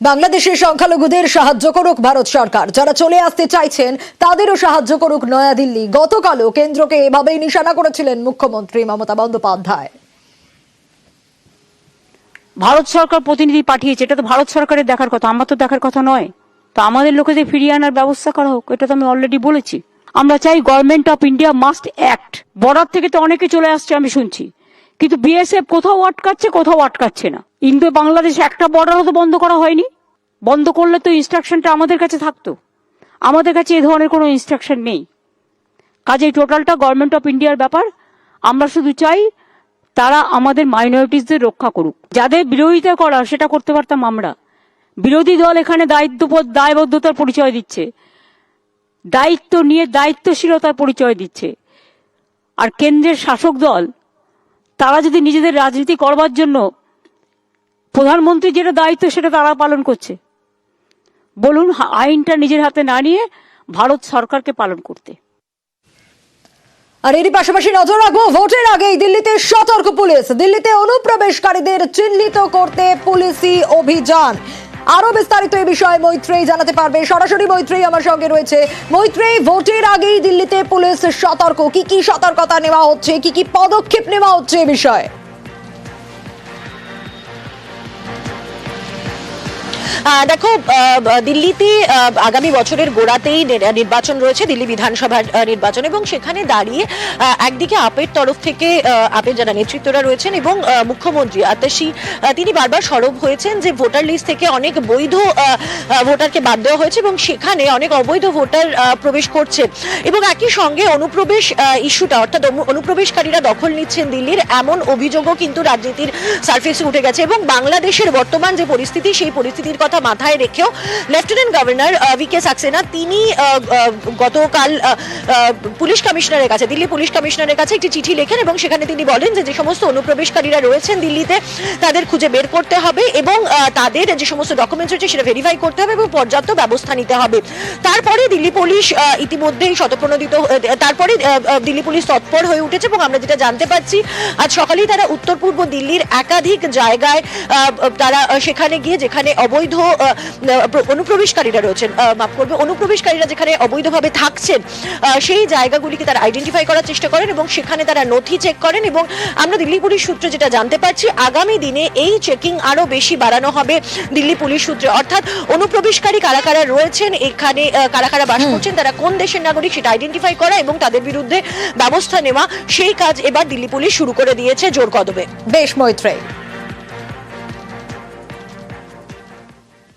বাংলাদেশের সংখ্যালঘুদের সাহায্য করুক ভারত সরকার, যারা চলে আসতে চাইছেন তাদেরও সাহায্য করুক নয়াদিল্লি। গতকালও কেন্দ্রকে এভাবেই নিশানা করেছিলেন মুখ্যমন্ত্রী মমতা বন্দ্যোপাধ্যায়। ভারত সরকার প্রতিনিধি পাঠিয়েছে, এটা তো ভারত সরকারের দেখার কথা, আমার তো দেখার কথা নয়। তো আমাদের লোকেদের ফিরিয়ে আনার ব্যবস্থা করা হোক, এটা তো আমি অলরেডি বলেছি। আমরা চাই government of India must act. Border থেকে তো অনেকে চলে আসছে আমি শুনছি, কিন্তু বিএসএফ কোথাও আটকাচ্ছে, কোথাও আটকাচ্ছে না। ইন্দো বাংলাদেশ একটা বর্ডারও তো বন্ধ করা হয়নি। বন্ধ করলে তো ইনস্ট্রাকশনটা আমাদের কাছে থাকতো। আমাদের কাছে এ ধরনের কোনো ইনস্ট্রাকশন নেই। কাজেই টোটালটা গভর্নমেন্ট অফ ইন্ডিয়ার ব্যাপার। আমরা শুধু চাই তারা আমাদের মাইনরিটিসদের রক্ষা করুক। যাদের বিরোধিতা করা সেটা করতে পারতাম আমরা। বিরোধী দল এখানে দায়বদ্ধতার পরিচয় দিচ্ছে, দায়িত্ব নিয়ে দায়িত্বশীলতার পরিচয় দিচ্ছে। আর কেন্দ্রের শাসক দল তারা যদি নিজেদের রাজনীতি করবার জন্য প্রধানমন্ত্রী যেটা দায়িত্ব সেটা তারা পালন করছে, বলুন আইনটা নিজের হাতে না নিয়ে ভারত সরকারকে পালন করতে। আর এরই পাশাপাশি নজর রাখবো ভোটের আগেই দিল্লিতে সতর্ক পুলিশ। দিল্লিতে অনুপ্রবেশকারীদের চিহ্নিত করতে পুলিশি অভিযান। আরো বিস্তারিত এই বিষয়ে মৈত্রেয়ী জানাতে পারবে। সরাসরি মৈত্রেয়ী আমার সঙ্গে রয়েছে। মৈত্রেয়ী, ভোটের আগেই দিল্লিতে পুলিশ সতর্ক, কি কি সতর্কতা নেওয়া হচ্ছে, কি কি পদক্ষেপ নেওয়া হচ্ছে এ বিষয়ে? দেখো, দিল্লিতে আগামী বছরের গোড়াতেই নির্বাচন রয়েছে, দিল্লি বিধানসভার নির্বাচন, এবং সেখানে দাঁড়িয়ে একদিকে আপের তরফ থেকে আপের যারা নেতৃত্বরা রয়েছেন এবং মুখ্যমন্ত্রী আতাশি তিনি বারবার সরব হয়েছেন যে ভোটার লিস্ট থেকে অনেক বৈধ ভোটারকে বাদ দেওয়া হয়েছে এবং সেখানে অনেক অবৈধ ভোটার প্রবেশ করছে। এবং একই সঙ্গে অনুপ্রবেশ ইস্যুটা, অর্থাৎ অনুপ্রবেশকারীরা দখল নিচ্ছেন দিল্লির, এমন অভিযোগও কিন্তু রাজনীতির সারফেসে উঠে গেছে। এবং বাংলাদেশের বর্তমান যে পরিস্থিতি, সেই পরিস্থিতির কথা মাথায় রেখেও লেফটেন্যান্ট গভর্নর VK সাক্সেনা তিনি গতকাল পুলিশ কমিশনারের কাছে, দিল্লি পুলিশ কমিশনারের কাছে একটি চিঠি লেখেন এবং সেখানে তিনি বলেন যে সমস্ত অনুপ্রবেশকারীরা রয়েছেন দিল্লিতে তাদের খুঁজে বের করতে হবে এবং তাদের যে সমস্ত ডকুমেন্টস রয়েছে সেটা ভেরিফাই করতে হবে এবং পর্যাপ্ত ব্যবস্থা নিতে হবে। তারপরে দিল্লি পুলিশ ইতিমধ্যেই শতপ্রণোদিত, তারপরে দিল্লি পুলিশ তৎপর হয়ে উঠেছে এবং আমরা যেটা জানতে পারছি আজ সকালেই তারা উত্তর পূর্ব দিল্লির একাধিক জায়গায় তারা সেখানে গিয়ে যেখানে অবৈধ অনুপ্রবেশকারীরা রয়েছেন, মাফ করবে, অনুপ্রবেশকারীরা যেখানে অবৈধভাবে থাকছেন সেই জায়গাগুলিকে তারা আইডেন্টিফাই করার চেষ্টা করেন এবং সেখানে তারা নথি চেক করেন। এবং আমরা দিল্লি পুলিশ সূত্রে যেটা জানতে পারছি, আগামী দিনে এই চেকিং আরো বেশি বাড়ানো হবে দিল্লি পুলিশ সূত্রে, অর্থাৎ অনুপ্রবেশকারী কারা কারা রয়েছেন, এখানে কারা কারা বাস করছেন, তারা কোন দেশের নাগরিক সেটা আইডেন্টিফাই করা এবং তাদের বিরুদ্ধে ব্যবস্থা নেওয়া, সেই কাজ এবার দিল্লি পুলিশ শুরু করে দিয়েছে জোর কদমে। বেশ মৈত্রেয়ী।